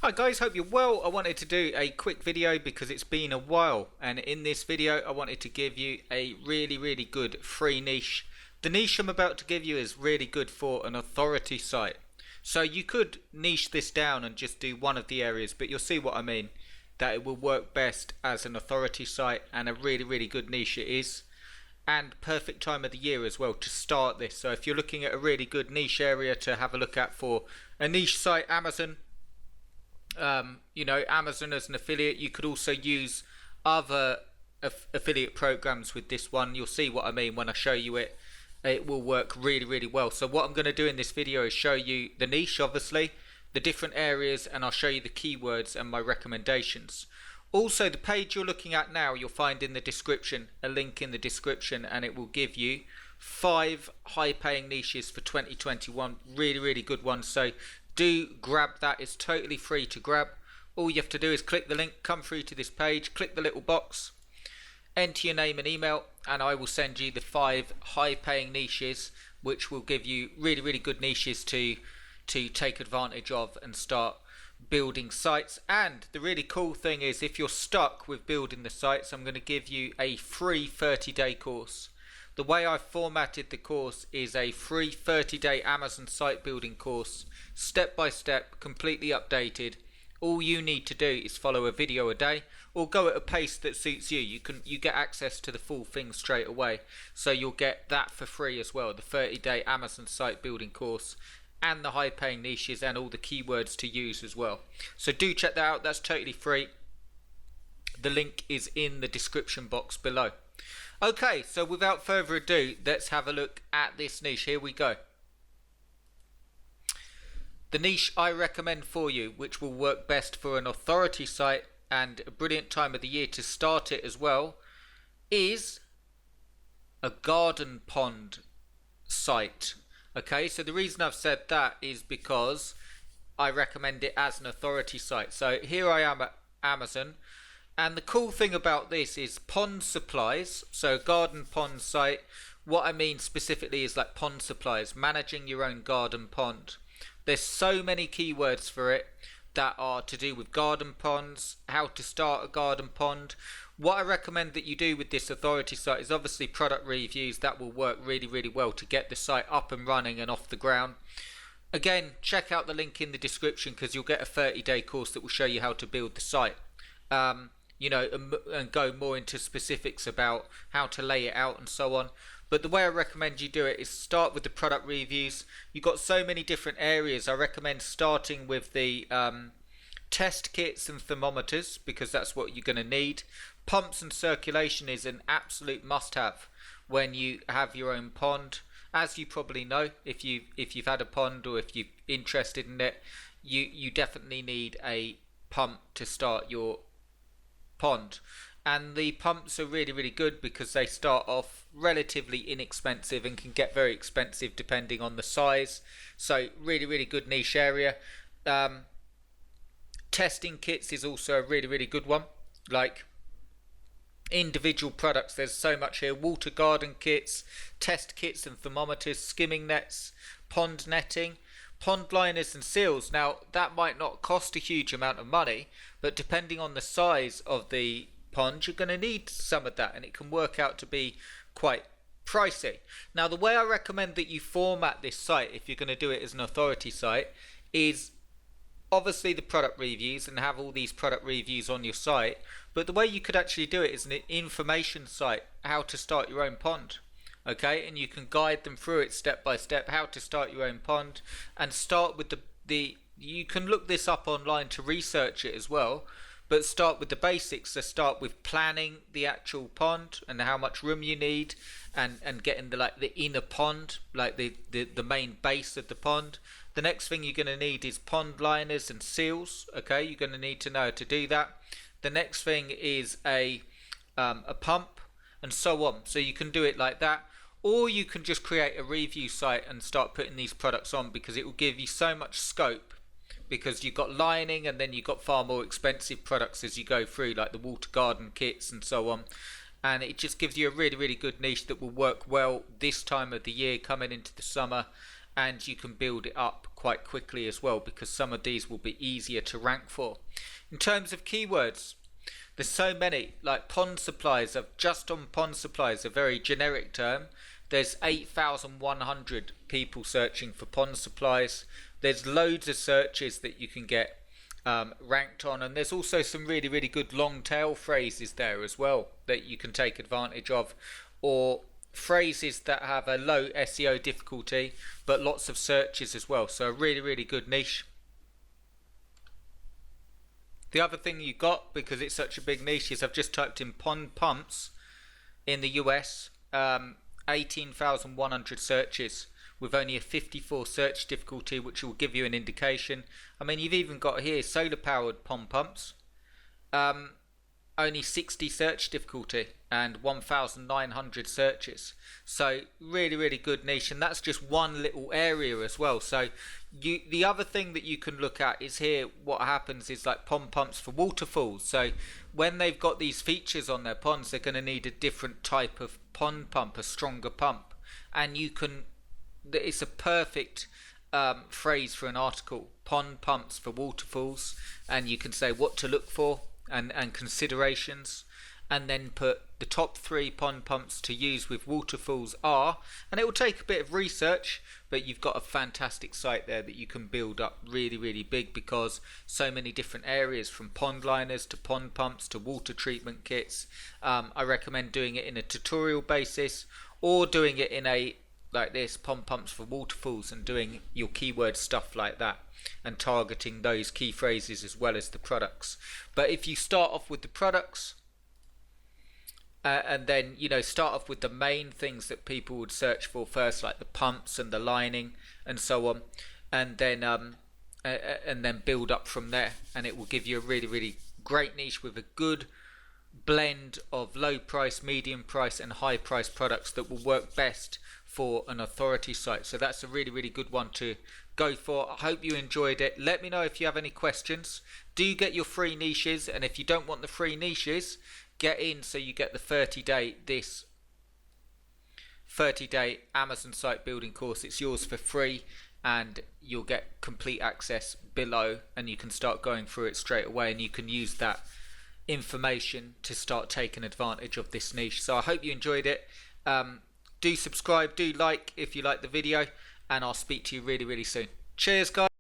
Hi guys, hope you're well. I wanted to do a quick video because it's been a while, and in this video I wanted to give you a really good free niche. The niche I'm about to give you is really good for an authority site. So you could niche this down and just do one of the areas, but you'll see what I mean, that it will work best as an authority site, and a really good niche it is. And perfect time of the year as well to start this. So if you're looking at a really good niche area to have a look at for a niche site, Amazon, Amazon as an affiliate. You could also use other affiliate programs with this one. You'll see what I mean when I show you it. It will work really well. So what I'm going to do in this video is show you the niche, obviously, the different areas, and I'll show you the keywords and my recommendations. Also, the page you're looking at now, you'll find in the description, a link in the description, and it will give you 5 high paying niches for 2021. Really good ones. So do grab that. It's totally free to grab. All you have to do is click the link, come through to this page, click the little box, enter your name and email, and I will send you the 5 high paying niches, which will give you really good niches to take advantage of and start building sites. And the really cool thing is, if you're stuck with building the sites, I'm going to give you a free 30-day course. The way I've formatted the course is a free 30-day Amazon site building course, step by step, completely updated. All you need to do is follow a video a day, or go at a pace that suits you. You get access to the full thing straight away, so you'll get that for free as well, the 30-day Amazon site building course, and the high paying niches and all the keywords to use as well. So do check that out. That's totally free. The link is in the description box below. Okay, so without further ado, let's have a look at this niche. Here we go. The niche I recommend for you, which will work best for an authority site and a brilliant time of the year to start it as well, is a garden pond site. Okay, so the reason I've said that is because I recommend it as an authority site. So here I am at Amazon. And the cool thing about this is pond supplies. So garden pond site, what I mean specifically is like pond supplies, managing your own garden pond. There's so many keywords for it that are to do with garden ponds, how to start a garden pond. What I recommend that you do with this authority site is obviously product reviews. That will work really well to get the site up and running and off the ground. Again, check out the link in the description, because you'll get a 30-day course that will show you how to build the site. And go more into specifics about how to lay it out and so on. But the way I recommend you do it is start with the product reviews. You've got so many different areas. I recommend starting with the test kits and thermometers, because that's what you're going to need. Pumps and circulation is an absolute must-have when you have your own pond. As you probably know, if you've had a pond, or if you're interested in it, you definitely need a pump to start your pond. And the pumps are really good because they start off relatively inexpensive and can get very expensive depending on the size. So really good niche area. Testing kits is also a really good one. Like individual products, there's so much here. Water garden kits, test kits and thermometers, skimming nets, pond netting, pond liners and seals. Now that might not cost a huge amount of money, but depending on the size of the pond, you're going to need some of that, and it can work out to be quite pricey. Now the way I recommend that you format this site, if you're going to do it as an authority site, is obviously the product reviews, and have all these product reviews on your site. But the way you could actually do it is an information site, how to start your own pond. Okay, and you can guide them through it step by step, how to start your own pond, and start with the you can look this up online to research it as well, but start with the basics. So start with planning the actual pond and how much room you need, and getting the inner pond, like the main base of the pond. The next thing you're going to need is pond liners and seals. Okay, you're going to need to know how to do that. The next thing is a pump, and so on. So you can do it like that, or you can just create a review site and start putting these products on, because it will give you so much scope, because you've got lining, and then you've got far more expensive products as you go through, like the water garden kits and so on. And it just gives you a really good niche that will work well this time of the year, coming into the summer, and you can build it up quite quickly as well, because some of these will be easier to rank for. In terms of keywords, there's so many, like pond supplies. Just on pond supplies, a very generic term, there's 8,100 people searching for pond supplies. There's loads of searches that you can get ranked on, and there's also some really, really good long tail phrases there as well that you can take advantage of, or phrases that have a low SEO difficulty but lots of searches as well. So a really, really good niche. The other thing you got, because it's such a big niche, is I've just typed in pond pumps in the US, 18,100 searches with only a 54 search difficulty, which will give you an indication. I mean, you've even got here solar powered pond pumps, only 60 search difficulty and 1,900 searches. So really, really good niche, and that's just one little area as well. So the other thing that you can look at is here, what happens is like pond pumps for waterfalls. So when they've got these features on their ponds, they're going to need a different type of pond pump, a stronger pump, and you can, it's a perfect phrase for an article, pond pumps for waterfalls, and you can say what to look for and considerations, and then put the top 3 pond pumps to use with waterfalls are, and it will take a bit of research, but you've got a fantastic site there that you can build up really, really big, because so many different areas, from pond liners to pond pumps to water treatment kits. I recommend doing it in a tutorial basis, or doing it in a like this, pond pumps for waterfalls, and doing your keyword stuff like that and targeting those key phrases as well as the products. But if you start off with the products, and then, you know, start off with the main things that people would search for first, like the pumps and the lining and so on, and then build up from there, and it will give you a really, really great niche with a good blend of low price, medium price and high price products that will work best for an authority site. So that's a really, really good one to go for. I hope you enjoyed it. Let me know if you have any questions. Do get your free niches, and if you don't want the free niches, get in so you get the 30-day Amazon site building course. It's yours for free, and you'll get complete access below, and you can start going through it straight away, and you can use that information to start taking advantage of this niche. So I hope you enjoyed it. Do subscribe, do like if you like the video, and I'll speak to you really, really soon. Cheers, guys.